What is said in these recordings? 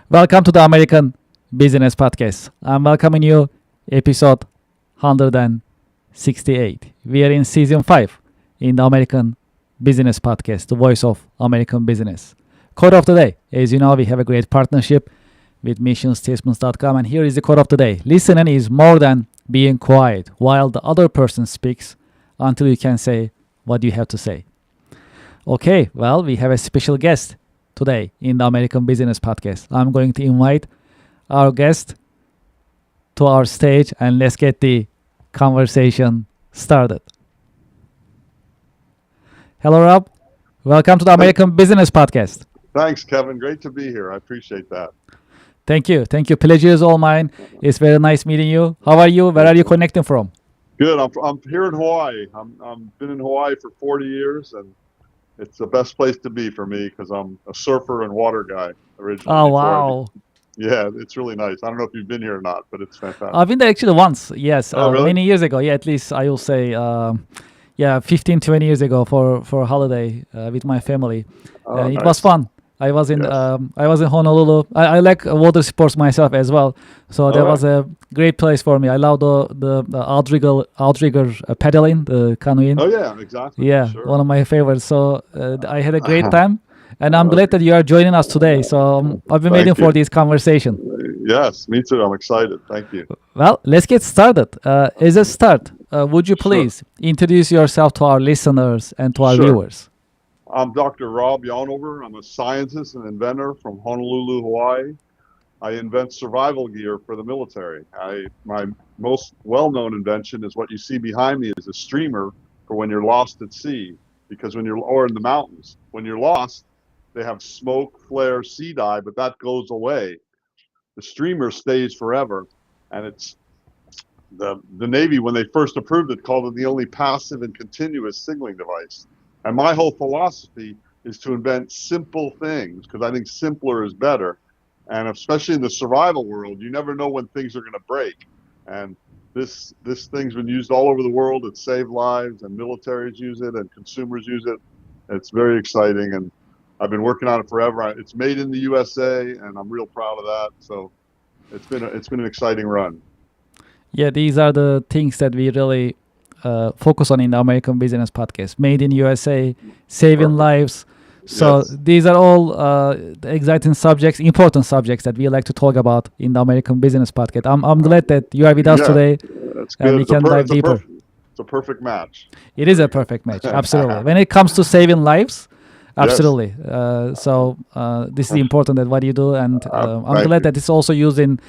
Welcome to the American Business Podcast. I'm welcoming you, episode 168. We are in season 5 in the American Business Podcast, the voice of American business. Quote of the day. As you know, we have a great partnership with missionstatements.com, and here is the quote of the day. Listening is more than being quiet while the other person speaks until you can say what you have to say. Okay, well, we have a special guest today in the American Business Podcast. I'm going to invite our guest to our stage and let's get the conversation started. Hello, Rob. Welcome to the American Business Podcast. Thanks, Kevin. Great to be here. I appreciate that. Thank you. Thank you. Pleasure is all mine. It's very nice meeting you. How are you? Where are you connecting from? Good. I'm here in Hawaii. I'm been in Hawaii for 40 years, and it's the best place to be for me because I'm a surfer and water guy originally. Oh, wow. Yeah, it's really nice. I don't know if you've been here or not, but it's fantastic. I've been there actually once. Yes. Oh, really? Many years ago. Yeah, at least I will say, 15, 20 years ago for a holiday with my family. Oh, It nice. was fun. I was in Yes. Honolulu. I like water sports myself as well, so that All was a great place for me. I love the outrigger paddling, the canoeing. Oh, yeah, exactly. Yeah, Sure. one of my favorites. So I had a great time, and I'm glad that you are joining us today. So I've been waiting Thank you. for this conversation. Yes, me too. I'm excited. Thank you. Well, let's get started. As a start, would you Sure. please introduce yourself to our listeners and to our Sure. viewers? I'm Dr. Rob Yonover. I'm a scientist and inventor from Honolulu, Hawaii. I invent survival gear for the military. My most well-known invention is what you see behind me is a streamer for when you're lost at sea, because or in the mountains. When you're lost, they have smoke, flare, sea dye, but that goes away. The streamer stays forever, and it's the Navy, when they first approved it, called it the only passive and continuous signaling device. And my whole philosophy is to invent simple things because I think simpler is better. And especially in the survival world, you never know when things are going to break. And this thing's been used all over the world. It saved lives, and militaries use it, and consumers use it. It's very exciting, and I've been working on it forever. It's made in the USA, and I'm real proud of that. So it's been an exciting run. Yeah, these are the things that we really focus on in the American Business Podcast. Made in USA, saving Perfect. lives. So Yes. these are all exciting subjects, important subjects that we like to talk about in the American Business Podcast. I'm glad that you are with us Yeah. today, That's and good. we can dive deeper. It's a perfect match. It is a perfect match, absolutely. When it comes to saving lives, Yes. absolutely. This is important that what you do, and I'm Thank glad you. that it's also used in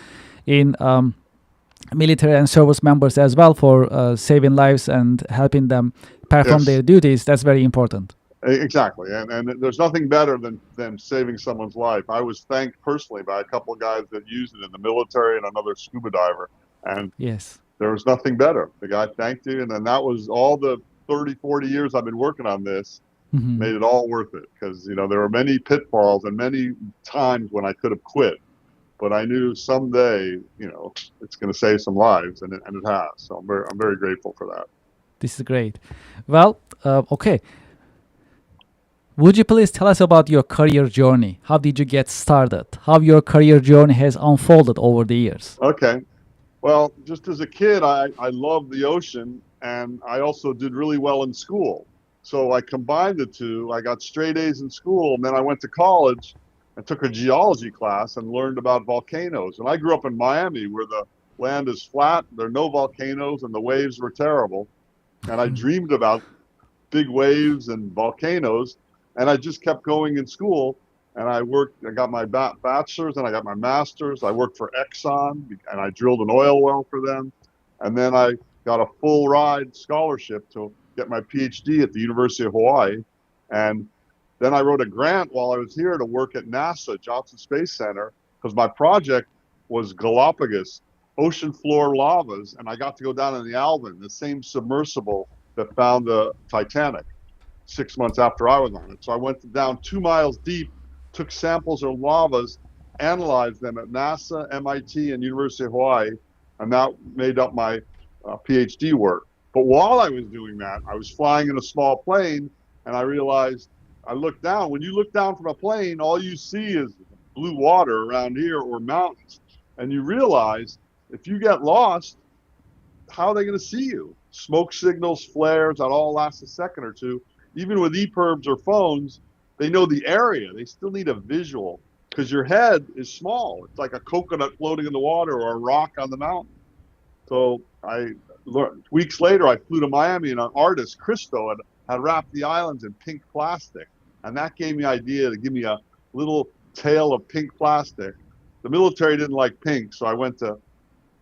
military and service members as well for saving lives and helping them perform Yes. their duties. That's very important. Exactly, and there's nothing better than saving someone's life. I was thanked personally by a couple of guys that used it in the military and another scuba diver, and Yes. there was nothing better. The guy thanked you, and then that was all the 30, 40 years I've been working on this Mhm. made it all worth it because there were many pitfalls and many times when I could have quit, but I knew someday it's going to save some lives, and it has. So I'm very grateful for that. This is great. Well, okay. Would you please tell us about your career journey? How did you get started? How your career journey has unfolded over the years? Okay. Well, just as a kid, I loved the ocean, and I also did really well in school. So I combined the two. I got straight A's in school, and then I went to college and took a geology class and learned about volcanoes. And I grew up in Miami where the land is flat, there are no volcanoes, and the waves were terrible. And I dreamed about big waves and volcanoes, and I just kept going in school. And I got my bachelor's and I got my master's. I worked for Exxon and I drilled an oil well for them. And then I got a full ride scholarship to get my PhD at the University of Hawaii. And then I wrote a grant while I was here to work at NASA Johnson Space Center because my project was Galapagos ocean floor lavas. And I got to go down in the Alvin, the same submersible that found the Titanic 6 months after I was on it. So I went down 2 miles deep, took samples of lavas, analyzed them at NASA, MIT, and University of Hawaii, and that made up my PhD work. But while I was doing that, I was flying in a small plane, and I realized I looked down. When you look down from a plane, all you see is blue water around here or mountains. And you realize if you get lost, how are they going to see you? Smoke signals, flares, that all lasts a second or two. Even with EPIRBs or phones, they know the area. They still need a visual because your head is small. It's like a coconut floating in the water or a rock on the mountain. So I learned, weeks later, I flew to Miami and an artist, Cristo, had wrapped the islands in pink plastic. And that gave me an idea to give me a little tail of pink plastic. The military didn't like pink, so I went to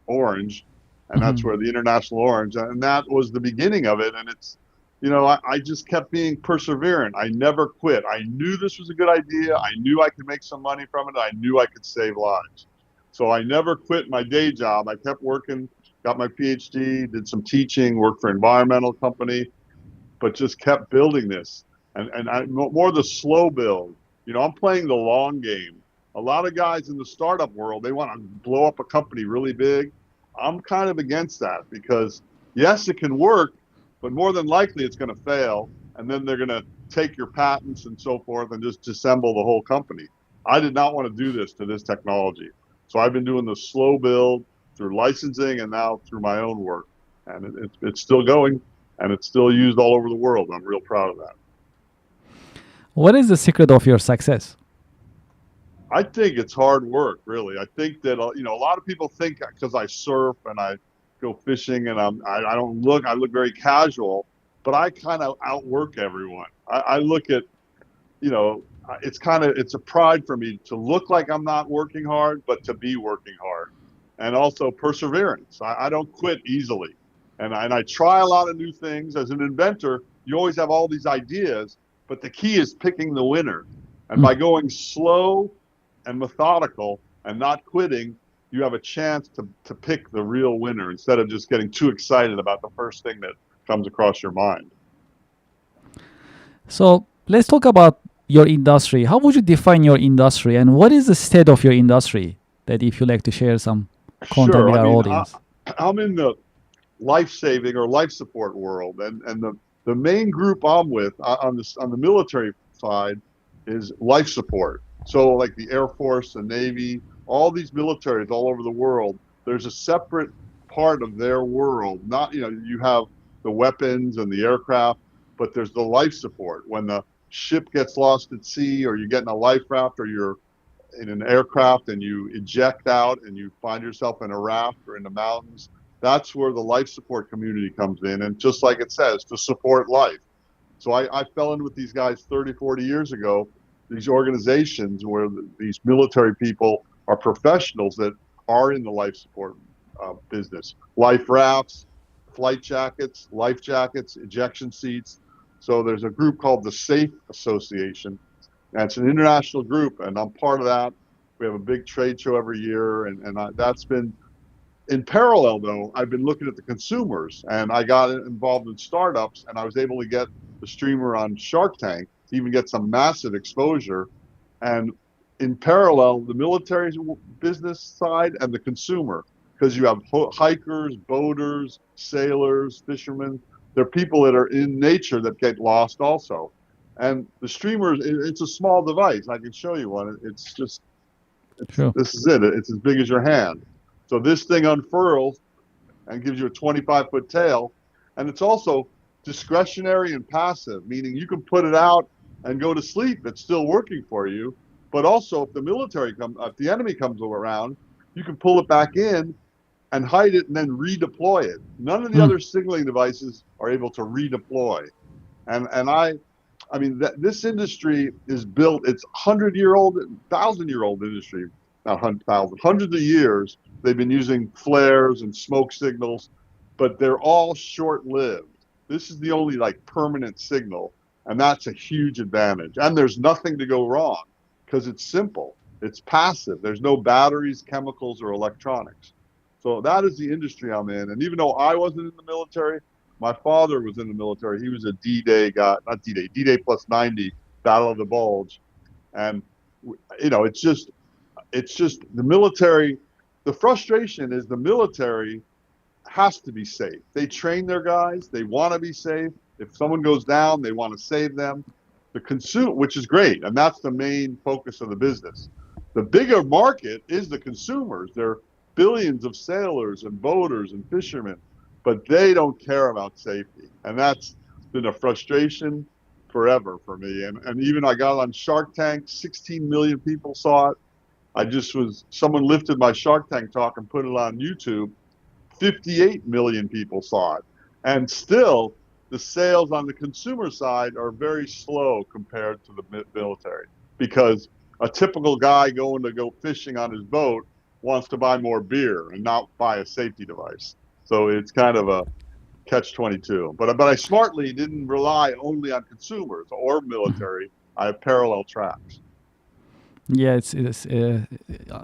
orange, and that's Mhm. where the international orange, and that was the beginning of it. And it's, I just kept being perseverant. I never quit. I knew this was a good idea. I knew I could make some money from it. I knew I could save lives. So I never quit my day job. I kept working, got my PhD, did some teaching, worked for an environmental company, but just kept building this. And more the slow build. I'm playing the long game. A lot of guys in the startup world, they want to blow up a company really big. I'm kind of against that because yes, it can work, but more than likely it's going to fail. And then they're going to take your patents and so forth and just disassemble the whole company. I did not want to do this to this technology. So I've been doing the slow build through licensing and now through my own work. And it's still going and it's still used all over the world. I'm real proud of that. What is the secret of your success? I think it's hard work, really. I think that a lot of people think because I surf and I go fishing and I don't I look very casual, but I kind of outwork everyone. I look at, it's a pride for me to look like I'm not working hard, but to be working hard, and also perseverance. I don't quit easily, and I try a lot of new things. As an inventor, you always have all these ideas, but the key is picking the winner. And Mm. by going slow and methodical and not quitting, you have a chance to pick the real winner instead of just getting too excited about the first thing that comes across your mind. So let's talk about your industry. How would you define your industry, and what is the state of your industry? That if you like to share some content Sure. with I our mean, audience. I'm in the life saving or life support world, and the main group I'm with on the military side is life support. So like the Air Force, the Navy, all these militaries all over the world, there's a separate part of their world. Not, you have the weapons and the aircraft, but there's the life support. When the ship gets lost at sea, or you get in a life raft, or you're in an aircraft and you eject out and you find yourself in a raft or in the mountains, that's where the life support community comes in. And just like it says, to support life. So I fell in with these guys 30, 40 years ago, these organizations where these military people are professionals that are in the life support business. Life rafts, flight jackets, life jackets, ejection seats. So there's a group called the Safe Association, and it's an international group, and I'm part of that. We have a big trade show every year, and that's been in parallel. Though I've been looking at the consumers, and I got involved in startups, and I was able to get the streamer on Shark Tank to even get some massive exposure. And in parallel, the military business side and the consumer, because you have hikers, boaters, sailors, fishermen. They're people that are in nature that get lost also. And the streamers, it's a small device. I can show you one. It's just, Sure. this is it. It's as big as your hand. So this thing unfurls and gives you a 25-foot tail. And it's also discretionary and passive, meaning you can put it out and go to sleep. It's still working for you. But also, if if the enemy comes around, you can pull it back in and hide it and then redeploy it. None of the Mm. other signaling devices are able to redeploy. And I mean, this industry is built, it's 100-year-old, 1,000-year-old industry, not 100,000, hundreds of years. They've been using flares and smoke signals, but they're all short-lived. This is the only like permanent signal, and that's a huge advantage. And there's nothing to go wrong because it's simple. It's passive. There's no batteries, chemicals, or electronics. So that is the industry I'm in. And even though I wasn't in the military, my father was in the military. He was a D-Day guy, not D-Day, D-Day plus 90, Battle of the Bulge. And, it's just the military. The frustration is the military has to be safe. They train their guys. They want to be safe. If someone goes down, they want to save them. Which is great. And that's the main focus of the business. The bigger market is the consumers. There are billions of sailors and boaters and fishermen, but they don't care about safety. And that's been a frustration forever for me. And even I got on Shark Tank, 16 million people saw it. Someone lifted my Shark Tank talk and put it on YouTube. 58 million people saw it. And still, the sales on the consumer side are very slow compared to the military, because a typical guy going to go fishing on his boat wants to buy more beer and not buy a safety device. So it's kind of a catch 22. But I smartly didn't rely only on consumers or military. I have parallel tracks. Yeah, it's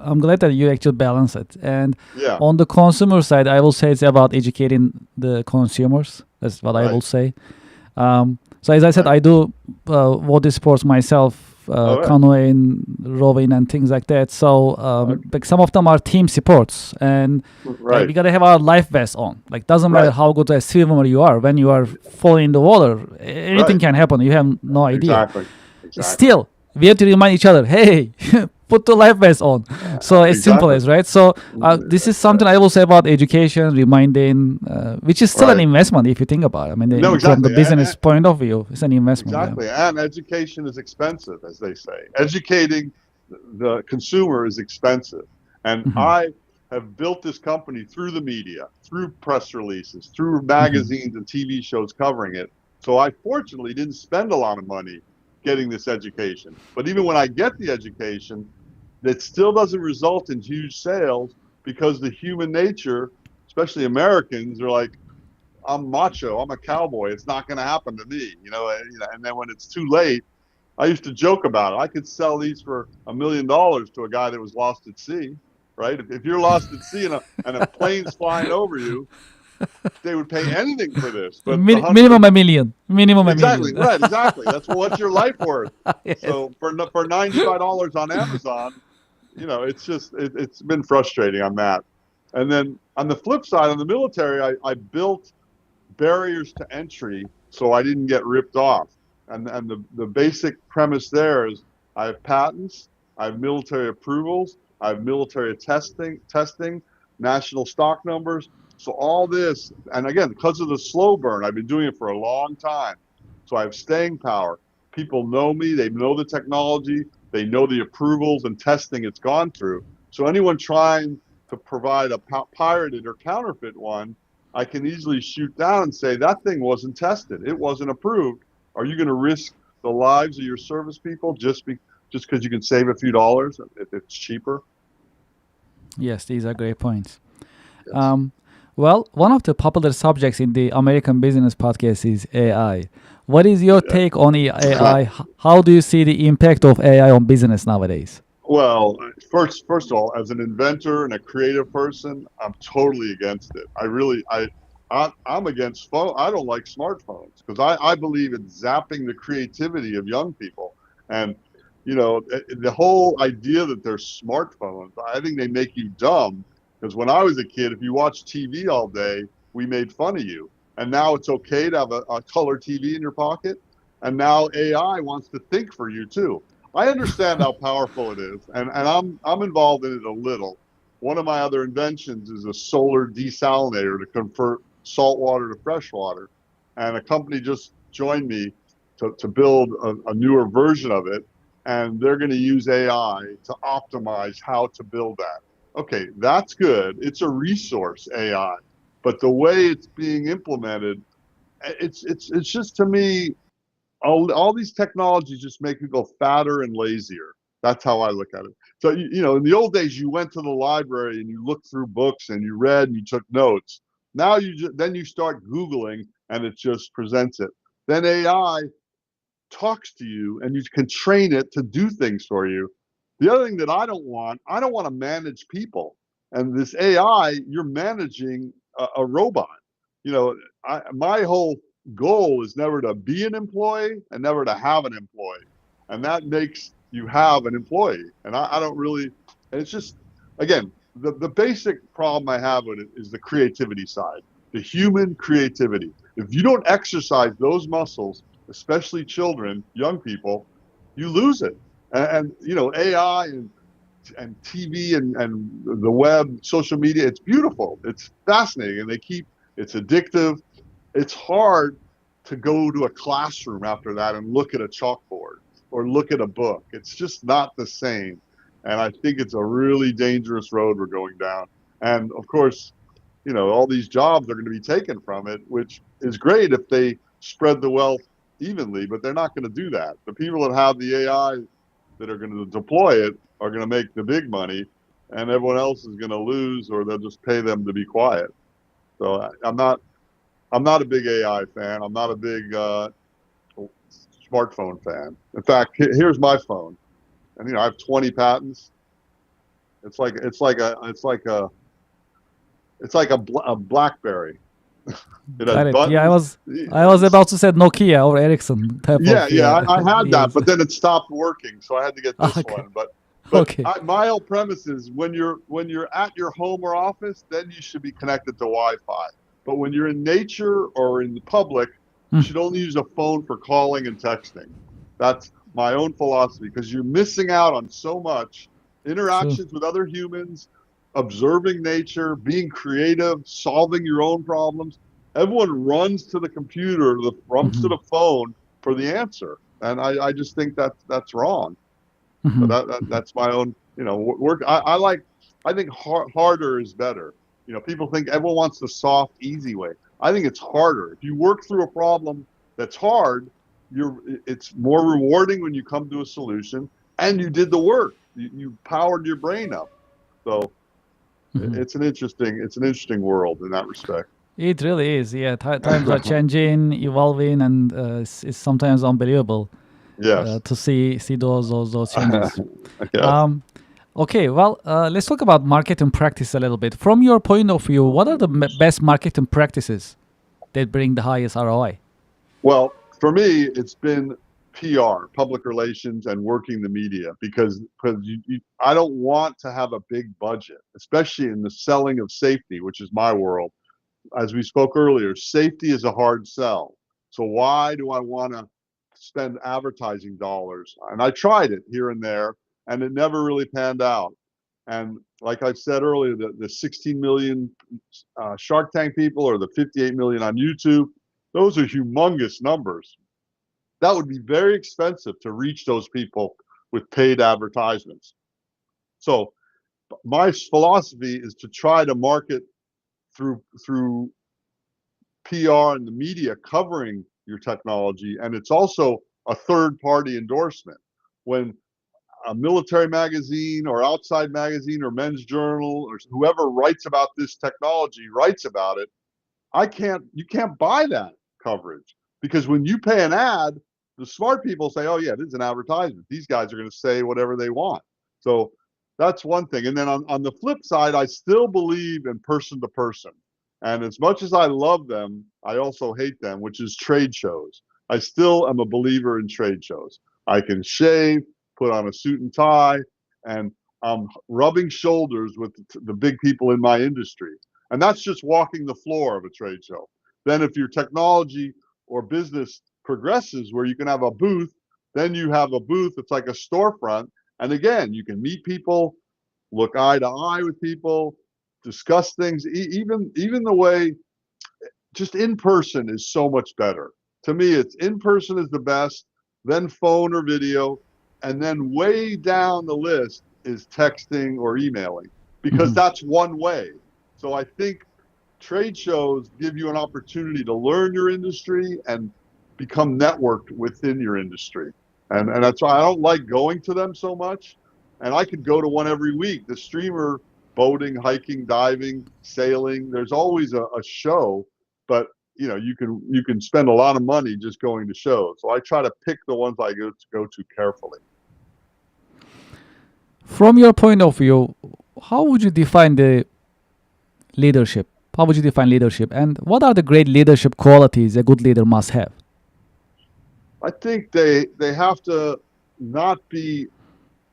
I'm glad that you actually balance it. And Yeah, on the consumer side, I will say it's about educating the consumers. That's what I will right, say. So as I said, right. I do water sports myself, All right, canoeing, rowing, and things like that. So okay. like some of them are team sports, and like we Right, gotta have our life vest on. Like doesn't matter right, how good a swimmer you are, when you are falling in the water, anything right. can happen. You have no idea. Exactly, exactly. Still, we have to remind each other, hey, put the life vest on. So as simple Exactly. as, right? So this is something I will say about education, reminding, which is still an Right. investment if you think about it. I mean, No, from the exactly. business point of view, it's an investment. Yeah. Exactly. And education is expensive, as they say. Educating the consumer is expensive. And Hmm. I have built this company through the media, through press releases, through Hmm. magazines and TV shows covering it. So I fortunately didn't spend a lot of money getting this education. But even when I get the education, it still doesn't result in huge sales, because the human nature, especially Americans, are like, I'm macho. I'm a cowboy. It's not going to happen to me, And then when it's too late, I used to joke about it. I could sell these for $1 million to a guy that was lost at sea, right? If you're lost at sea and a plane's flying over you, they would pay anything for this. But Minimum a million. Minimum a exactly million. right, exactly. That's what's your life worth. Yes. So for $95 on Amazon, it's been frustrating on that. And then on the flip side, on the military, I built barriers to entry so I didn't get ripped off. And the basic premise there is I have patents, I have military approvals, I have military testing, national stock numbers. So all this, and again, because of the slow burn, I've been doing it for a long time. So I have staying power. People know me, they know the technology, they know the approvals and testing it's gone through. So anyone trying to provide a pirated or counterfeit one, I can easily shoot down and say that thing wasn't tested. It wasn't approved. Are you going to risk the lives of your service people just because you can save a few dollars if it's cheaper? Yes, these are great points. Yes. Um, well, one of the popular subjects in the American Business Podcast is AI. What is your take on AI? How do you see the impact of AI on business nowadays? Well, first of all, as an inventor and a creative person, I'm totally against it. I'm against phone. I don't like smartphones because I believe in zapping the creativity of young people. And the whole idea that they're smartphones, I think they make you dumb. Because when I was a kid, if you watched TV all day, we made fun of you. And now it's okay to have a color TV in your pocket. And now AI wants to think for you too. I understand how powerful it is, and I'm involved in it a little. One of my other inventions is a solar desalinator to convert salt water to fresh water, and a company just joined me to build a newer version of it, and they're going to use AI to optimize how to build that. Okay, that's good. It's a resource, AI, but the way it's being implemented, it's just, to me, all these technologies just make people fatter and lazier. That's how I look at it. So in the old days, you went to the library and you looked through books and you read and you took notes. Now then you start Googling and it just presents it. Then AI talks to you and you can train it to do things for you. The other thing that I don't want to manage people. And this AI, you're managing a robot. My whole goal is never to be an employee and never to have an employee. And that makes you have an employee. And I don't really, and it's just, again, the basic problem I have with it is the creativity side, the human creativity. If you don't exercise those muscles, especially children, young people, you lose it. And AI and and TV and the web, social media. It's beautiful. It's fascinating, and it's addictive. It's hard to go to a classroom after that and look at a chalkboard or look at a book. It's just not the same. And I think it's a really dangerous road we're going down. And of course, all these jobs are going to be taken from it, which is great if they spread the wealth evenly, but they're not going to do that. The people that have the AI that are going to deploy it are going to make the big money, and everyone else is going to lose, or they'll just pay them to be quiet. So I'm not a big AI fan. I'm not a big smartphone fan. In fact, here's my phone, and I have 20 patents. It's like a BlackBerry. It has Got it. Yeah, I buttons. was I was about to say Nokia or Ericsson type Yeah, of yeah, I had that, yes. but then it stopped working, so I had to get this Okay. one. But Okay. my whole premise is when you're at your home or office, then you should be connected to Wi-Fi. But when you're in nature or in the public, you Hmm. should only use a phone for calling and texting. That's my own philosophy, because you're missing out on so much True. interactions with other humans, observing nature, being creative, solving your own problems. Everyone runs to the computer, runs to Hmm. the phone for the answer, and I just think that's wrong. So Hmm. that's my own work. I think harder is better. People think everyone wants the soft, easy way. I think it's harder. If you work through a problem that's hard, it's more rewarding when you come to a solution, and you did the work. You powered your brain up. So Hmm. it's an interesting world in that respect. It really is. Yeah, times are changing, evolving, and it's sometimes unbelievable Yes. to see those changes. Yes. Um, okay, well, let's talk about marketing practice a little bit. From your point of view, what are the best marketing practices that bring the highest ROI? Well, for me, it's been PR, public relations, and working the media, because I don't want to have a big budget, especially in the selling of safety, which is my world. As we spoke earlier, safety is a hard sell. So why do I want to spend advertising dollars? And I tried it here and there, and it never really panned out. And like I said earlier, the 16 million Shark Tank people, or the 58 million on YouTube, those are humongous numbers. That would be very expensive to reach those people with paid advertisements. So my philosophy is to try to market through PR and the media covering your technology, and it's also a third party endorsement. When a military magazine or outside magazine or Men's Journal or whoever writes about this technology writes about it, you can't buy that coverage, because when you pay an ad, the smart people say, oh yeah, this is an advertisement. These guys are going to say whatever they want. So that's one thing. And then on the flip side, I still believe in person to person. And as much as I love them, I also hate them, which is trade shows. I still am a believer in trade shows. I can shave, put on a suit and tie, and I'm rubbing shoulders with the big people in my industry. And that's just walking the floor of a trade show. Then if your technology or business progresses where you can have a booth, then you have a booth that's like a storefront. And again, you can meet people, look eye to eye with people, discuss things. Even the way, just in person is so much better. To me, it's in person is the best, then phone or video, and then way down the list is texting or emailing, because Hmm. that's one way. So I think trade shows give you an opportunity to learn your industry and become networked within your industry. And that's why I don't like going to them so much. And I could go to one every week. The streamer, boating, hiking, diving, sailing, there's always a show, but you can spend a lot of money just going to shows. So I try to pick the ones I go to carefully. From your point of view, how would you define the leadership? How would you define leadership? And what are the great leadership qualities a good leader must have? I think they have to not be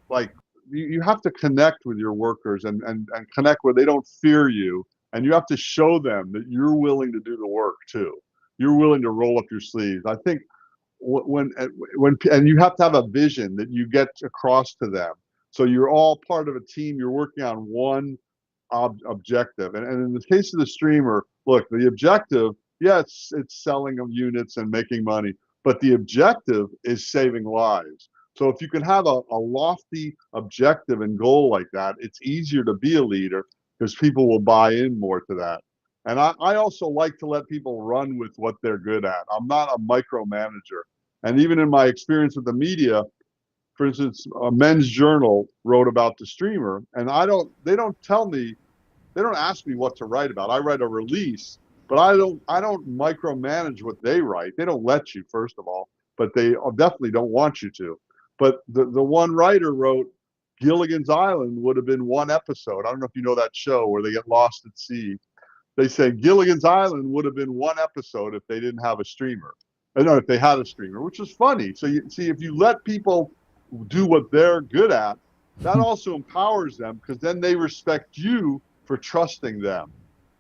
like, you have to connect with your workers, and connect where they don't fear you, and you have to show them that you're willing to do the work too. You're willing to roll up your sleeves. I think when and you have to have a vision that you get across to them. So you're all part of a team. You're working on one objective. And in the case of the streamer, look, the objective, yeah, it's selling of units and making money, but the objective is saving lives. So if you can have a lofty objective and goal like that, it's easier to be a leader because people will buy in more to that. And I also like to let people run with what they're good at. I'm not a micromanager. And even in my experience with the media, for instance, a Men's Journal wrote about the streamer, and they don't tell me, they don't ask me what to write about. I write a release, but I don't micromanage what they write. They don't let you, first of all, but they definitely don't want you to. But the one writer wrote, Gilligan's Island would have been one episode. I don't know if you know that show where they get lost at sea. They say Gilligan's Island would have been one episode if they didn't have a streamer. No, if they had a streamer, which is funny. So you see, if you let people do what they're good at, that also empowers them because then they respect you for trusting them.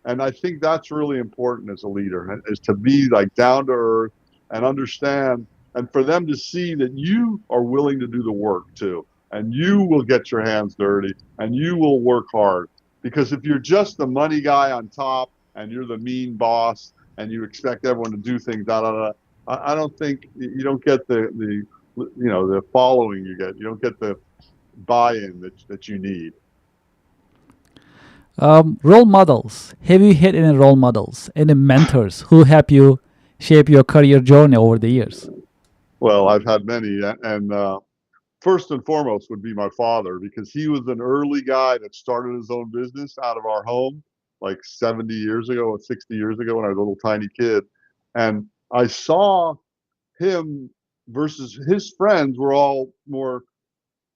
And I think that's really important as a leader, is to be like down to earth and understand, and for them to see that you are willing to do the work too, and you will get your hands dirty and you will work hard. Because if you're just the money guy on top and you're the mean boss and you expect everyone to do things, I don't think you don't get the following you get. You don't get the buy-in that you need. Role models. Have you had any role models, any mentors who help you shape your career journey over the years? Well, I've had many, and first and foremost would be my father, because he was an early guy that started his own business out of our home like 70 years ago or 60 years ago when I was a little tiny kid. And I saw him versus his friends were all more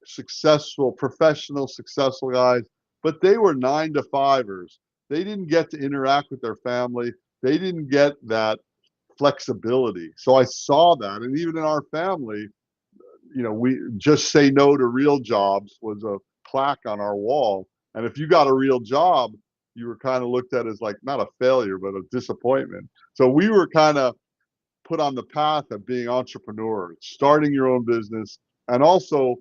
successful, professional, successful guys, but they were 9 to 5ers. They didn't get to interact with their family. They didn't get that flexibility. So I saw that. And even in our family, we just say no to real jobs was a plaque on our wall. And if you got a real job, you were kind of looked at as like not a failure, but a disappointment. So we were kind of put on the path of being entrepreneurs, starting your own business, and also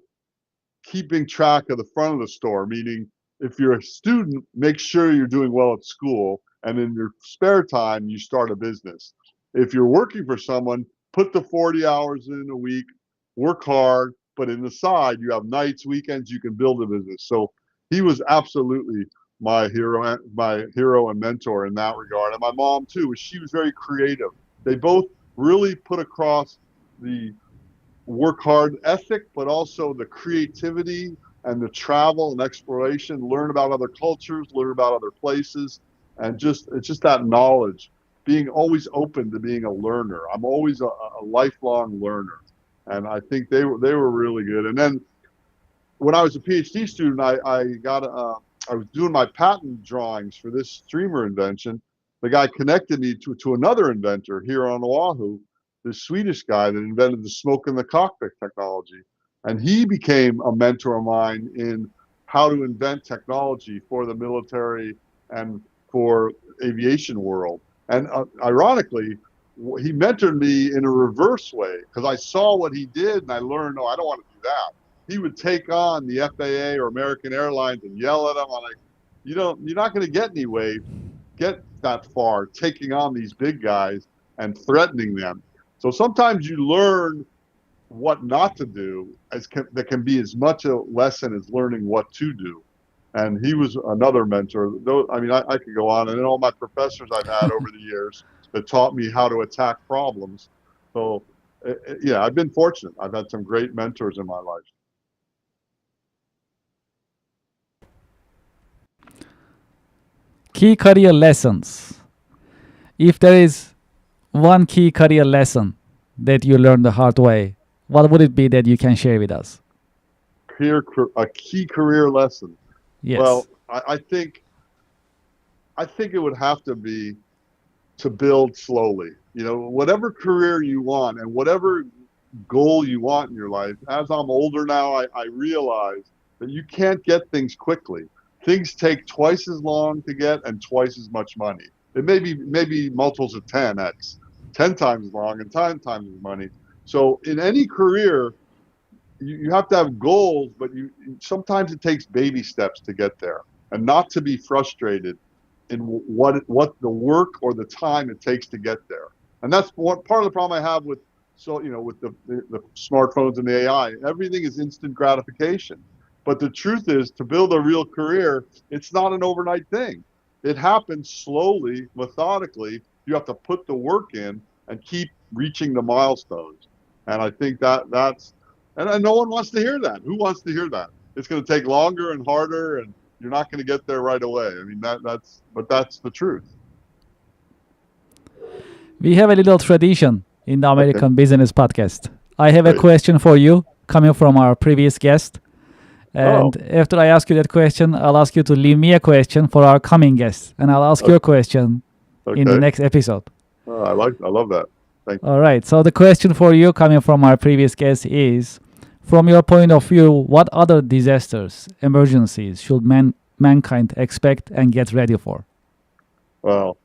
keeping track of the front of the store, meaning if you're a student, make sure you're doing well at school, and in your spare time, you start a business. If you're working for someone, put the 40 hours in a week, work hard, but in the side, you have nights, weekends, you can build a business. So he was absolutely my hero and mentor in that regard. And my mom too, she was very creative. They both really put across the work hard ethic, but also the creativity and the travel and exploration, learn about other cultures, learn about other places, and it's just that knowledge, being always open to being a learner. I'm always a lifelong learner, and I think they were really good. And then when I was a PhD student, I was doing my patent drawings for this streamer invention. The guy connected me to another inventor here on Oahu, this Swedish guy that invented the smoke in the cockpit technology. And he became a mentor of mine in how to invent technology for the military and for aviation world. And ironically, he mentored me in a reverse way because I saw what he did and I learned, no, I don't want to do that. He would take on the FAA or American Airlines and yell at them. I'm like, you're not going to get that far taking on these big guys and threatening them. So sometimes you learn what not to do that can be as much a lesson as learning what to do. And he was another mentor. I mean, I could go on, and then all my professors I've had over the years that taught me how to attack problems. So yeah, I've been fortunate. I've had some great mentors in my life. Key career lessons. If there is one key career lesson that you learned the hard way, what would it be that you can share with us? A key career lesson. Yes. Well, I think it would have to be to build slowly. Whatever career you want and whatever goal you want in your life. As I'm older now, I realize that you can't get things quickly. Things take twice as long to get and twice as much money. It may be maybe multiples of 10x, 10 times as long and 10 times as money. So in any career, you have to have goals, but sometimes it takes baby steps to get there, and not to be frustrated in what the work or the time it takes to get there. And that's part of the problem I have with with the smartphones and the AI. Everything is instant gratification. But the truth is, to build a real career, it's not an overnight thing. It happens slowly, methodically. You have to put the work in and keep reaching the milestones. And I think and no one wants to hear that. Who wants to hear that? It's going to take longer and harder, and you're not going to get there right away. I mean, that's the truth. We have a little tradition in the American Business Podcast. I have a Great. question for you coming from our previous guest. And after I ask you that question, I'll ask you to leave me a question for our coming guest. And I'll ask your question in the next episode. I love that. Thank you. All right. So the question for you coming from our previous guest is, from your point of view, what other disasters, emergencies should mankind expect and get ready for? Well,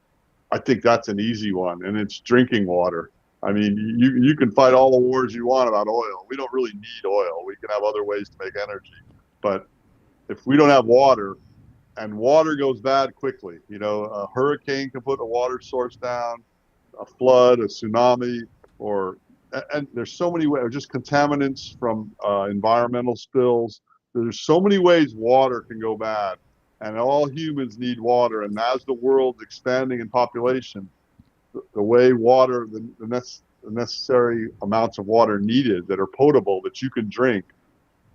I think that's an easy one, and it's drinking water. I mean, you can fight all the wars you want about oil. We don't really need oil. We can have other ways to make energy. But if we don't have water, and water goes bad quickly, a hurricane can put a water source down, a flood, a tsunami, and there's so many ways, just contaminants from environmental spills. There's so many ways water can go bad, and all humans need water. And as the world's expanding in population, the way water, the necessary amounts of water needed that are potable that you can drink,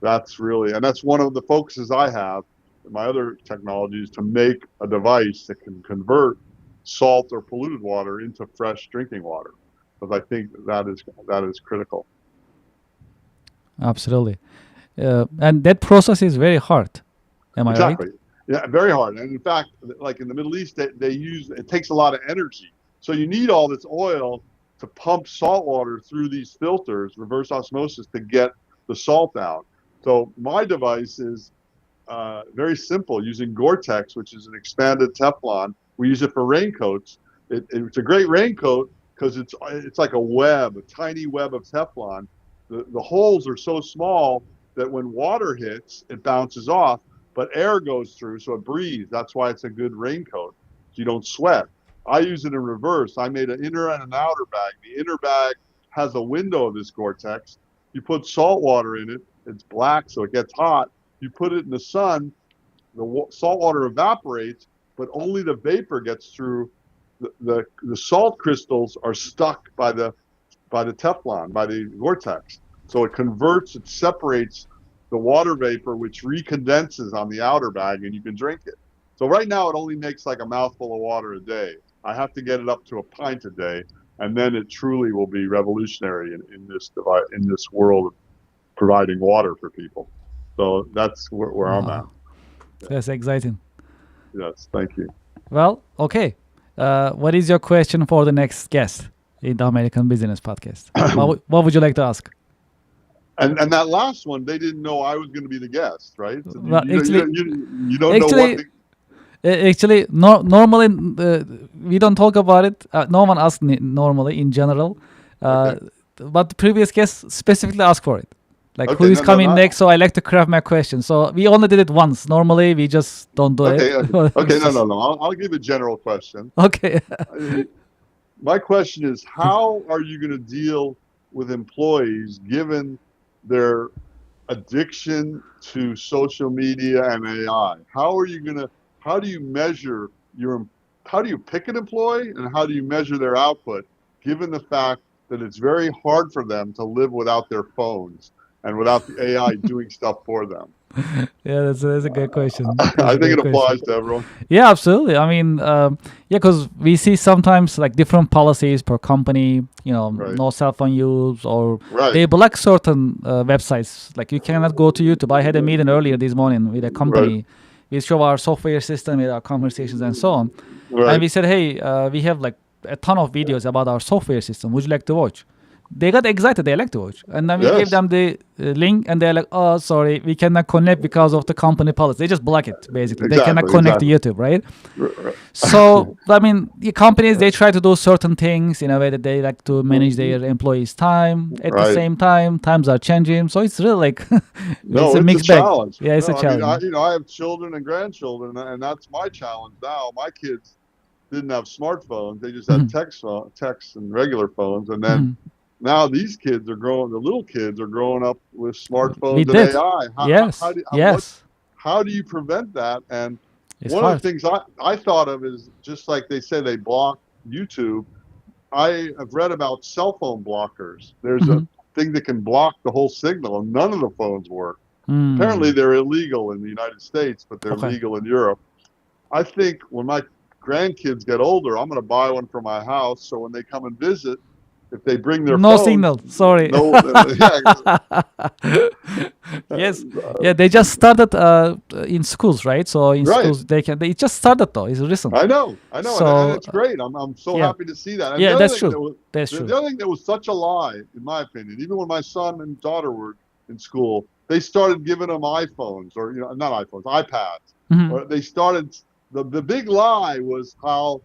that's one of the focuses I have in my other technologies, to make a device that can convert salt or polluted water into fresh drinking water, because I think that is critical. Absolutely. And that process is very hard. Am I right? Exactly. Yeah, very hard. And in fact, like in the Middle East, it takes a lot of energy. So you need all this oil to pump salt water through these filters, reverse osmosis, to get the salt out. So my device is very simple, using Gore-Tex, which is an expanded Teflon. We use it for raincoats. It's a great raincoat because it's like a web, a tiny web of Teflon. The holes are so small that when water hits, it bounces off, but air goes through, so it breathes. That's why it's a good raincoat, so you don't sweat. I use it in reverse. I made an inner and an outer bag. The inner bag has a window of this Gore-Tex. You put salt water in it. It's black, so it gets hot. You put it in the sun, the salt water evaporates, but only the vapor gets through. The salt crystals are stuck by the Teflon, by the Gore-Tex. So it converts, it separates the water vapor, which recondenses on the outer bag, and you can drink it. So right now it only makes like a mouthful of water a day. I have to get it up to a pint a day, and then it truly will be revolutionary in this world of providing water for people. So that's where I'm at. That's exciting. Yes, thank you. Well, okay. What is your question for the next guest in the American Business Podcast? What would you like to ask? And that last one, they didn't know I was going to be the guest, right? So Well, you don't know actually, what normally we don't talk about it. No one asks normally in general. But the previous guest specifically asked for it. Like, who is coming next? So I like to craft my question. So we only did it once. Normally we just don't do it. Okay, no. I'll give a general question. Okay. My question is, how are you going to deal with employees given their addiction to social media and AI? How do you measure how do you pick an employee, and how do you measure their output, given the fact that it's very hard for them to live without their phones and without the AI doing stuff for them? Yeah, that's a good question. I think it applies to everyone. Yeah, absolutely. I mean, because we see sometimes like different policies per company, no cell phone use, or they block certain websites. Like you cannot go to YouTube. I had a meeting earlier this morning with a company. We show our software system with our conversations and so on. And we said, hey, we have like a ton of videos about our software system. Would you like to watch? they got excited. They like to watch. And then we gave Yes, them the link, and they're like, "Oh, sorry, we cannot connect because of the company policy." They just block it. Basically, they cannot exactly, connect to exactly. YouTube, right? So I mean, the companies, they try to do certain things in a way that they like to manage their employees' time. At the Right. same time, times are changing, so it's really like it's No, a it's a mixed bag. challenge. Yeah, it's a No, I mean, challenge. I have children and grandchildren, and that's my challenge now. My kids didn't have smartphones; they just had Mhm, texts and regular phones. And then mhm. now these kids are growing. The little kids are growing up with We smartphones and did. AI. Yes, yes. How do you prevent that? And It's one of the hard. things I thought of is just like they say they block YouTube. I have read about cell phone blockers. There's a Mhm. thing that can block the whole signal, and none of the phones work. Apparently, Mm. they're illegal in the United States, but they're Okay. legal in Europe. I think when my grandkids get older, I'm going to buy one for my house. So when they come and visit, if they bring their No phones, signal. Sorry. no, yeah, Yes. Yeah, they just started in schools, right? So in right. schools they can. They just started though. It's recent. I know, and So it's great. I'm so yeah, happy to see that. And yeah, that's true. That's true. the other thing that was such a lie, in my opinion, even when my son and daughter were in school, they started giving them iPhones or not iPhones, iPads, Mhm. or they started. The big lie was how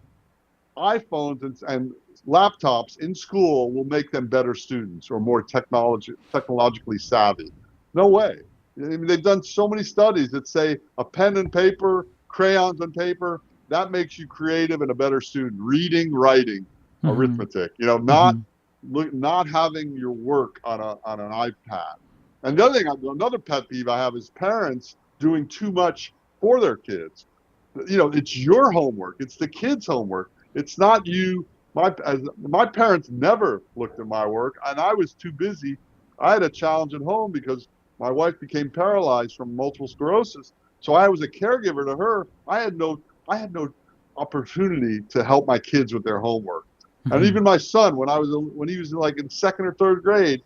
iPhones and laptops in school will make them better students or more technologically savvy. No way. I mean, they've done so many studies that say a pen and paper, crayons and paper, that makes you creative and a better student. Reading, writing, Mhm. arithmetic. Mhm. Not having your work on an iPad. And the other thing, another pet peeve I have is parents doing too much for their kids. It's your homework. It's the kids' homework. It's not you. My parents never looked at my work, and I was too busy. I had a challenge at home because my wife became paralyzed from multiple sclerosis. So I was a caregiver to her. I had no opportunity to help my kids with their homework. And Mhm. even my son, when he was like in second or third grade,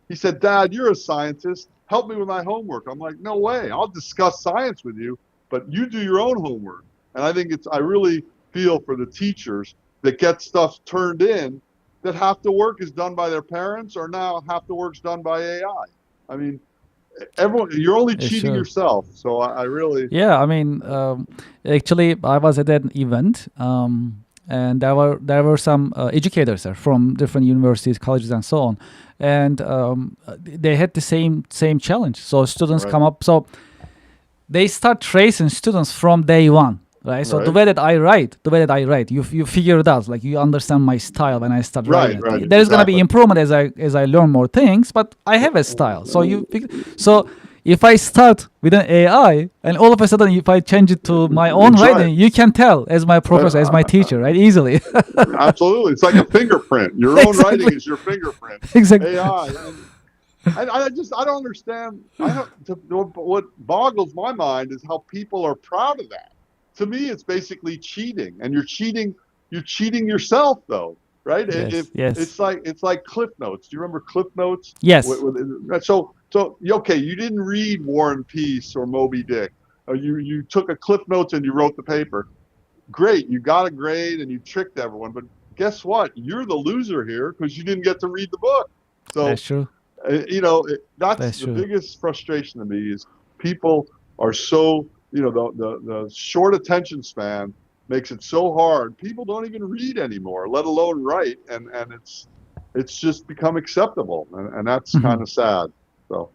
he said, "Dad, you're a scientist. Help me with my homework." I'm like, "No way. I'll discuss science with you, but you do your own homework." And I really feel for the teachers that get stuff turned in that half the work is done by their parents or now half the work's done by AI. I mean, you're only It's cheating true. yourself. So I really, Yeah, I mean, actually, I was at an event, and there were some educators there from different universities, colleges, and so on, and they had the same challenge. So students right, come up, so they start tracing students from day one. Right, so right, the way that I write, you figure it out. Like you understand my style when I start writing right, it. right, There's gonna be exactly. improvement as I learn more things, but I have a style. So if I start with an AI and all of a sudden if I change it to my own It's right. writing, you can tell as my professor, as my Uh, teacher, right? Easily. Absolutely. It's like a fingerprint. Your own writing Exactly. is your fingerprint. Exactly. AI. I don't understand. I don't. What boggles my mind is how people are proud of that. To me, it's basically cheating, and you're cheating. You're cheating yourself, though, right? If Yes. Yes. it's like Cliff Notes. Do you remember Cliff Notes? Yes. So okay, you didn't read War and Peace or Moby Dick. You took a Cliff Notes and you wrote the paper. Great, you got a grade and you tricked everyone, but guess what? You're the loser here because you didn't get to read the book. That's So true. that's That's the true. biggest frustration to me is people are so the short attention span makes it so hard. People don't even read anymore, let alone write, and it's just become acceptable, and that's Mhm. kind of sad. So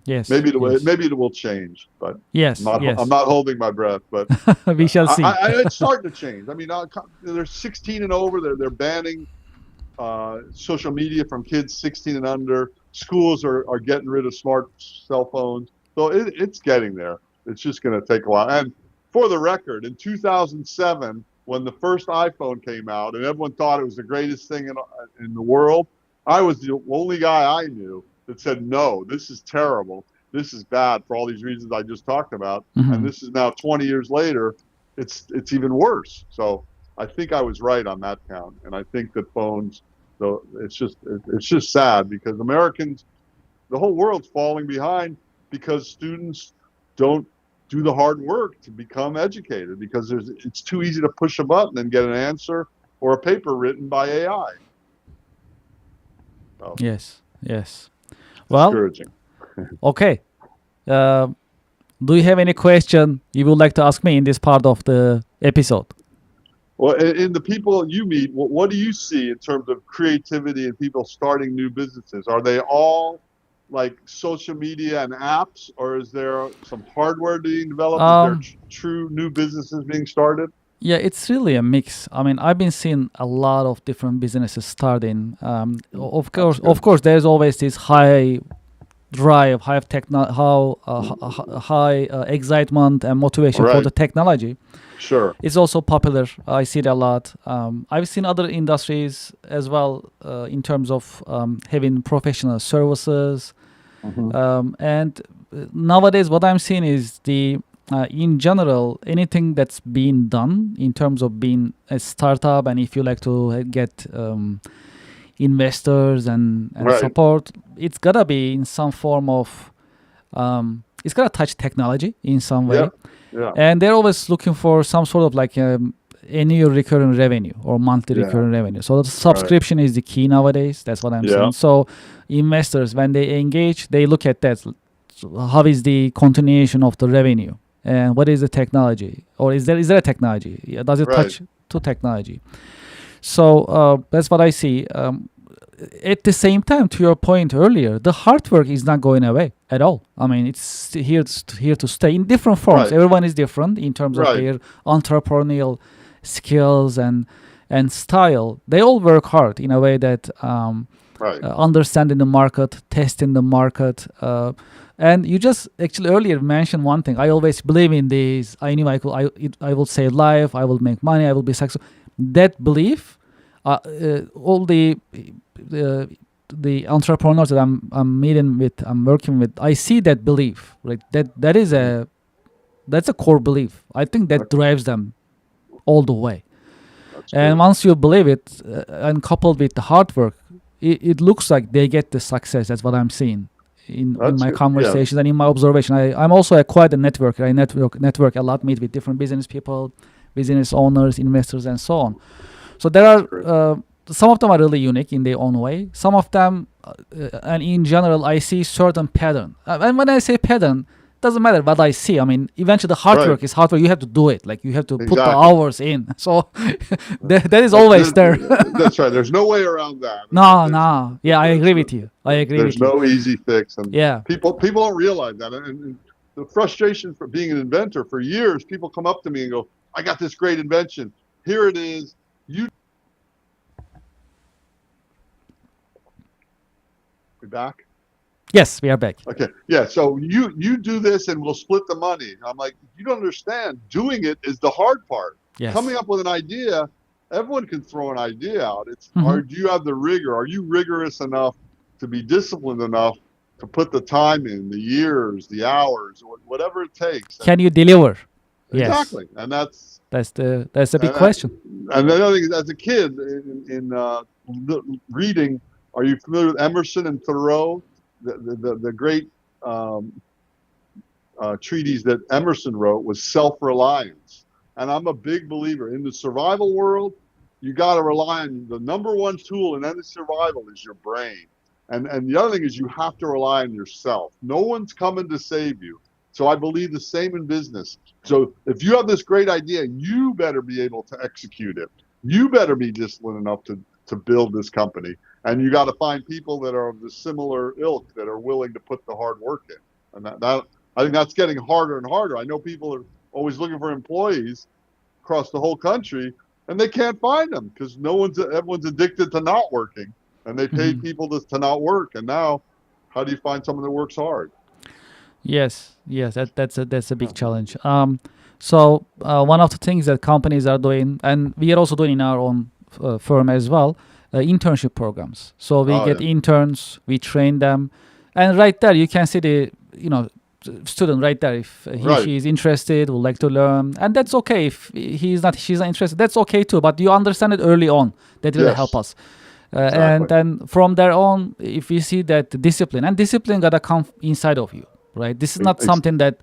Yes. Yes. maybe it will change, but Yes. I'm Yes. not holding my breath. But We shall see. it's starting to change. I mean, they're 16 and over. They're banning social media from kids 16 and under. Schools are getting rid of smart cell phones. So it's getting there. It's just going to take a while. And for the record, in 2007, when the first iPhone came out and everyone thought it was the greatest thing in the world, I was the only guy I knew that said, no, this is terrible. This is bad for all these reasons I just talked about. And Mhm. this is now 20 years later. It's even worse. So I think I was right on that count, and I think that phones. So it's just sad because Americans, the whole world's falling behind because students don't do the hard work to become educated because it's too easy to push a button and get an answer or a paper written by AI. Yes. Yes. Well, Discouraging. okay. Uh, do you have any question you would like to ask me in this part of the episode? Well, in the people you meet, what do you see in terms of creativity and people starting new businesses? Are they all like social media and apps, or is there some hardware being developed? Is there Um, true new businesses being started? yeah, it's really a mix. I mean, I've been seeing a lot of different businesses starting. That's Of good. course, there's always this high drive, high excitement and motivation for Right. the technology. Sure. It's also popular. I see it a lot. I've seen other industries as well in terms of having professional services. Hmm. And nowadays, what I'm seeing is in general, anything that's being done in terms of being a startup, and if you like to get investors and Right. support, it's gotta be in some form of it's gotta touch technology in some way, Yeah. Yeah. and they're always looking for some sort of like annual recurring revenue or monthly Yeah. recurring revenue. So the Right. subscription is the key nowadays. That's what I'm Yeah. saying. So investors, when they engage, they look at that. So how is the continuation of the revenue, and what is the technology, or is there a technology? Yeah, does it Right. touch to technology? So that's what I see. At the same time, to your point earlier, the hard work is not going away at all. I mean, it's here to stay in different forms. Right. Everyone is different in terms of Right. their entrepreneurial skills and style. They all work hard in a way that Right. understanding the market, testing the market. And you just actually earlier mentioned one thing. I always believe in this. I knew I will save life. I will make money. I will be successful. That belief, all the entrepreneurs that I'm meeting with, I'm working with, I see that belief. Right. That's a core belief. I think that Okay. drives them all the way. That's And good. once you believe it, and coupled with the hard work, it looks like they get the success. That's what I'm seeing in That's my good. Yeah. conversations and in my observation. I'm also quite a networker. I network a lot, meet with different business people, business owners, investors, and so on. So there That's great. are some of them are really unique in their own way. Some of them, and in general, I see certain pattern. And when I say pattern, doesn't matter what I see. I mean, eventually the hard Right. work is hard work. You have to do it. Like you have to put the Exactly. hours in. So that is always there. That's right. There's no way around that. No, no. Yeah, I agree with you. I agree There's with you. no easy fix, and Yeah. people don't realize that. And the frustration for being an inventor for years, people come up to me and go, "I got this great invention. Here it is. You be back." Yes, we are back. Okay. Yeah. So you do this and we'll split the money. I'm like, you don't understand. Doing it is the hard part. Yes. Coming up with an idea, everyone can throw an idea out. It's Mhm. do you have the rigor? Are you rigorous enough to be disciplined enough to put the time in, the years, the hours, whatever it takes? Can you deliver? Yes. Exactly. And that's That's the big and, question. and the other thing is, as a kid in reading, are you familiar with Emerson and Thoreau? The great treatise that Emerson wrote was self-reliance. And I'm a big believer in the survival world. You got to rely on the number one tool in any survival is your brain. And the other thing is you have to rely on yourself. No one's coming to save you. So I believe the same in business. So if you have this great idea, you better be able to execute it. You better be disciplined enough to build this company. And you got to find people that are of the similar ilk that are willing to put the hard work in. And that I think that's getting harder and harder. I know people are always looking for employees across the whole country, and they can't find them because everyone's addicted to not working, and they pay people to not work. And now, how do you find someone that works hard? Yes, that's a big challenge. So one of the things that companies are doing, and we are also doing in our own firm as well, internship programs. So we Oh, get yeah. interns, we train them, and right there you can see the student right there. If Right. she is interested, would like to learn, and that's okay. If she's not interested, that's okay too. But you understand it early on. That really Yes. help us. Exactly. And then from there on, if we see that discipline gotta come inside of you, right? This is not something that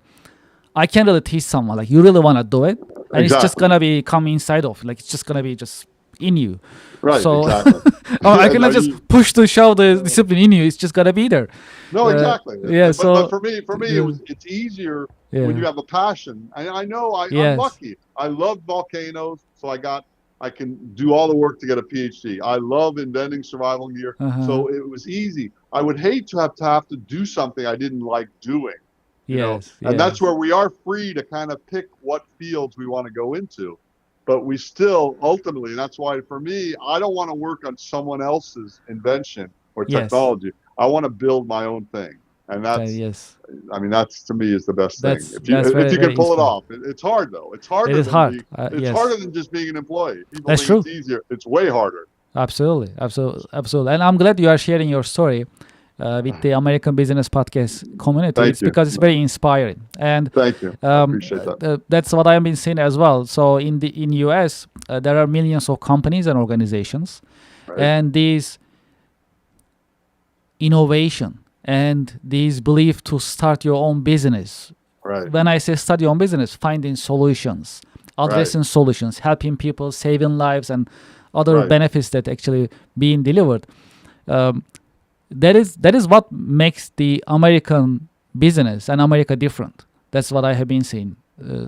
I can't really teach someone. Like you really want to do it, and it's just Exactly. gonna be come inside of. Like it's just gonna be just in you. Right, So exactly. I Yeah, no, cannot just push to shove the discipline in you. It's just gotta be there. no, exactly. Yeah. But So for me, yeah, it's easier when yeah, you have a passion. I know I'm yes, lucky. I love volcanoes, so I can do all the work to get a PhD. I love inventing survival gear, uh-huh, so it was easy. I would hate to have to do something I didn't like doing, yes, and that's yes, where we are free to kind of pick what fields we want to go into. But we still ultimately, and that's why for me, I don't want to work on someone else's invention or yes. technology. I want to build my own thing, and Yes. I mean, that's to me is the best thing. That's If very you can very pull it inspiring. off, it's hard though. It is hard. It's harder Yes, than just being an employee. People that's think it's true. easier. It's way harder. Absolutely, absolutely, absolutely. And I'm glad you are sharing your story with the American Business Podcast community. Thank It's you, because it's very inspiring, and thank you. I appreciate that. that's what I've been seeing as well. So in US, there are millions of companies and organizations, Right, and these innovation and these belief to start your own business. right, When I say start your own business, finding solutions, right, addressing solutions, helping people, saving lives, and other right. benefits that actually being delivered. Um, that is what makes the American business and America different. That's what I have been seeing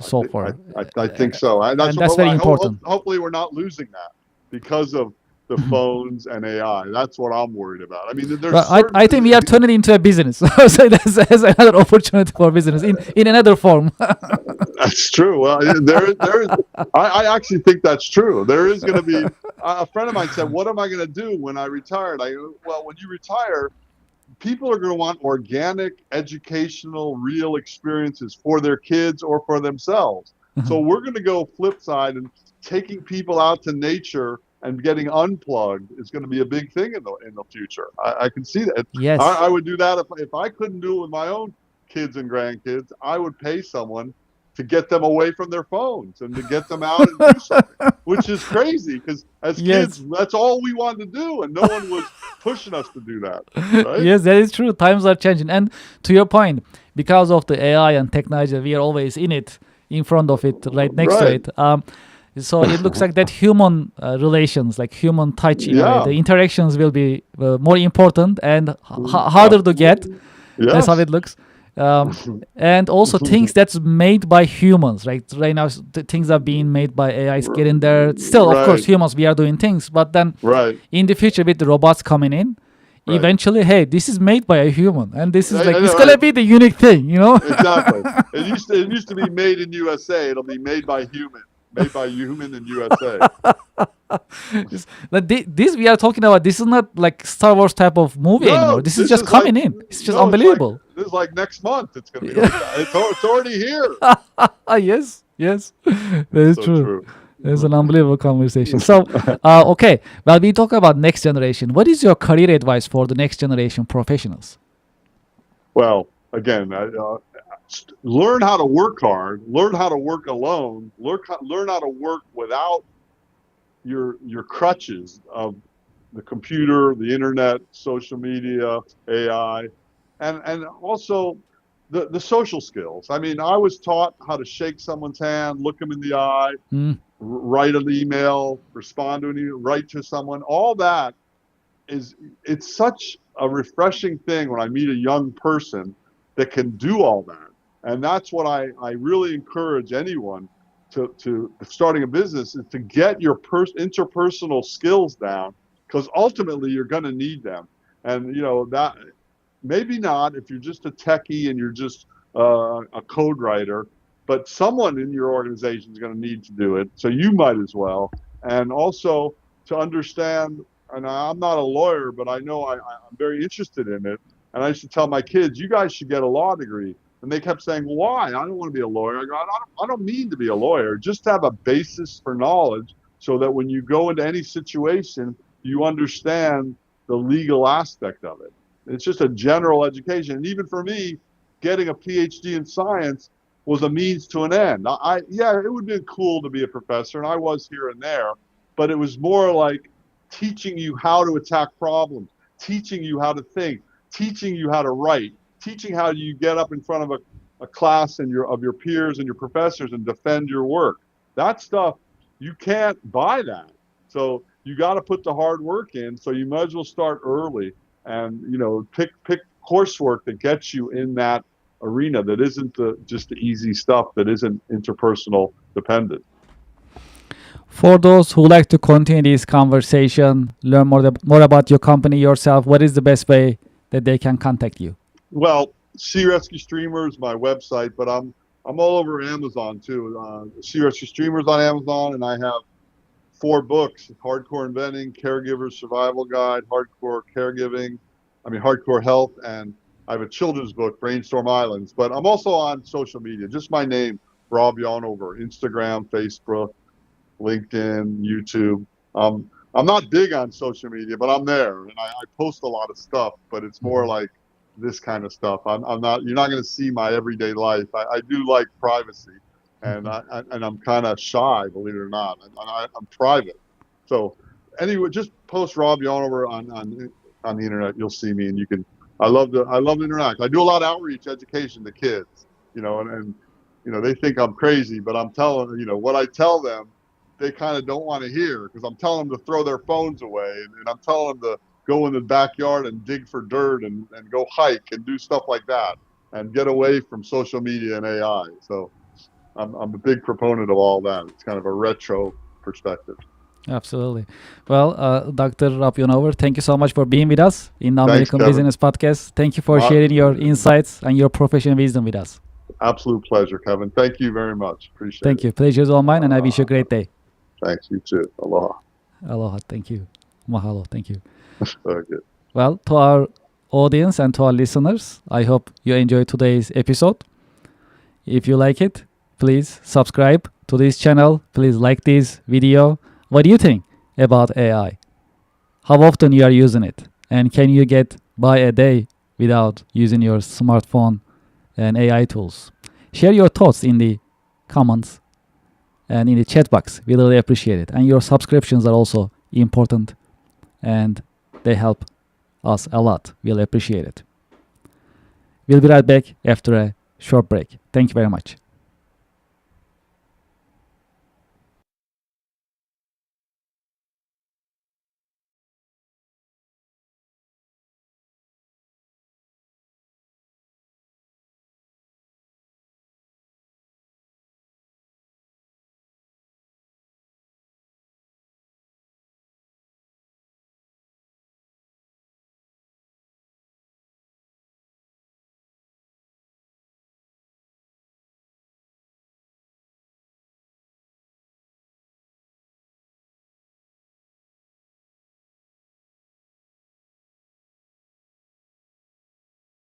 so far, I think so. And that's and that's what very important. hopefully we're not losing that because of the phones and AI. That's what I'm worried about. I mean, there's Well, I think certain we are turning into a business. So that's another opportunity for business in another form. That's true. Well, there is. I actually think that's true. There is going to be. A friend of mine said, "What am I going to do when I retired?" I go, well, when you retire, people are going to want organic, educational, real experiences for their kids or for themselves. So we're going to go flip side, and taking people out to nature and getting unplugged is going to be a big thing in the future. I can see that. Yes. I would do that if I couldn't do it with my own kids and grandkids. I would pay someone to get them away from their phones and to get them out and do something, which is crazy because as kids, Yes. that's all we wanted to do, and no one was pushing us to do that, right? Yes, that is true. Times are changing. And to your point, because of the AI and technology, we are always in it, in front of it, right next to Right. it. So it looks like that human relations, like human touch in a way, Yeah. the interactions will be more important and Uh, harder to get. That's how yes. it looks. And also things that's made by humans, right? Right now, things are being made by AIs getting there. Still, of course, Right. humans, we are doing things. But then Right. in the future, with the robots coming in, Right. eventually, hey, this is made by a human. And this is like, I it's know, going to right. be the unique thing, you know? Exactly. It used to be made in USA. It'll be made by human. Made by human in USA. This we are talking about, this is not like Star Wars type of movie anymore. No, This is this just is like coming in. It's just no, unbelievable. this is like next month. It's going to be like that. It's already here. Yes, yes, that is So true. true. It's an unbelievable conversation. So, okay, well, we talk about next generation. What is your career advice for the next generation professionals? Well, again, learn how to work hard. Learn how to work alone. Learn how to work without your crutches of the computer, the internet, social media, AI, and also the social skills. I mean, I was taught how to shake someone's hand, look them in the eye, Mm, write an email, respond to an email, write to someone. All that is it's such a refreshing thing when I meet a young person that can do all that. And that's what I really encourage anyone to starting a business is to get your interpersonal skills down because ultimately you're going to need them. And that maybe not if you're just a techie and you're just a code writer, but someone in your organization is going to need to do it. So you might as well. And also to understand, and I'm not a lawyer, but I know I'm very interested in it. And I used to tell my kids, you guys should get a law degree. And they kept saying, why? I don't want to be a lawyer. I go, I don't mean to be a lawyer. Just have a basis for knowledge so that when you go into any situation, you understand the legal aspect of it. It's just a general education. And even for me, getting a PhD in science was a means to an end. Yeah, it would have been cool to be a professor, and I was here and there, but it was more like teaching you how to attack problems, teaching you how to think, teaching you how to write, teaching how you get up in front of a class and of your peers and your professors and defend your work. That stuff, you can't buy that. So you got to put the hard work in. So you might as well start early and, pick coursework that gets you in that arena that isn't just the easy stuff that isn't interpersonal dependent. For those who like to continue this conversation, learn more about your company yourself, what is the best way that they can contact you? Well, Sea Rescue Streamer is my website, but I'm all over Amazon too. Sea Rescue Streamers on Amazon, and I have 4 books: Hardcore Inventing, Caregiver's Survival Guide, Hardcore Health, and I have a children's book, Brainstorm Islands. But I'm also on social media, just my name, Rob Yonover, Instagram, Facebook, LinkedIn, YouTube. I'm not big on social media, but I'm there, and I post a lot of stuff. But it's more like this kind of stuff. I'm not. You're not going to see my everyday life. I do like privacy, and I'm kind of shy, believe it or not. I'm private. So anyway, just post Rob Yonover on the internet. You'll see me, and you can. I love to interact. I do a lot of outreach education to kids, and they think I'm crazy, but I'm telling what I tell them, they kind of don't want to hear, because I'm telling them to throw their phones away, and I'm telling them to go in the backyard and dig for dirt and go hike and do stuff like that and get away from social media and AI. So I'm a big proponent of all that. It's kind of a retro perspective. Absolutely. Well, Dr. Rob Yonover, thank you so much for being with us in the American Kevin. Business Podcast. Thank you for sharing your insights and your professional wisdom with us. Absolute pleasure, Kevin. Thank you very much. Appreciate it. Thank you. Pleasure's all mine, and I wish you a great day. Thanks. You too. Aloha. Aloha. Thank you. Mahalo. Thank you. Very good. Well, to our audience and to our listeners, I hope you enjoyed today's episode. If you like it, please subscribe to this channel. Please like this video. What do you think about AI? How often you are using it? And can you get by a day without using your smartphone and AI tools? Share your thoughts in the comments and in the chat box. We really appreciate it. And your subscriptions are also important, and they help us a lot. We'll appreciate it. We'll be right back after a short break. Thank you very much.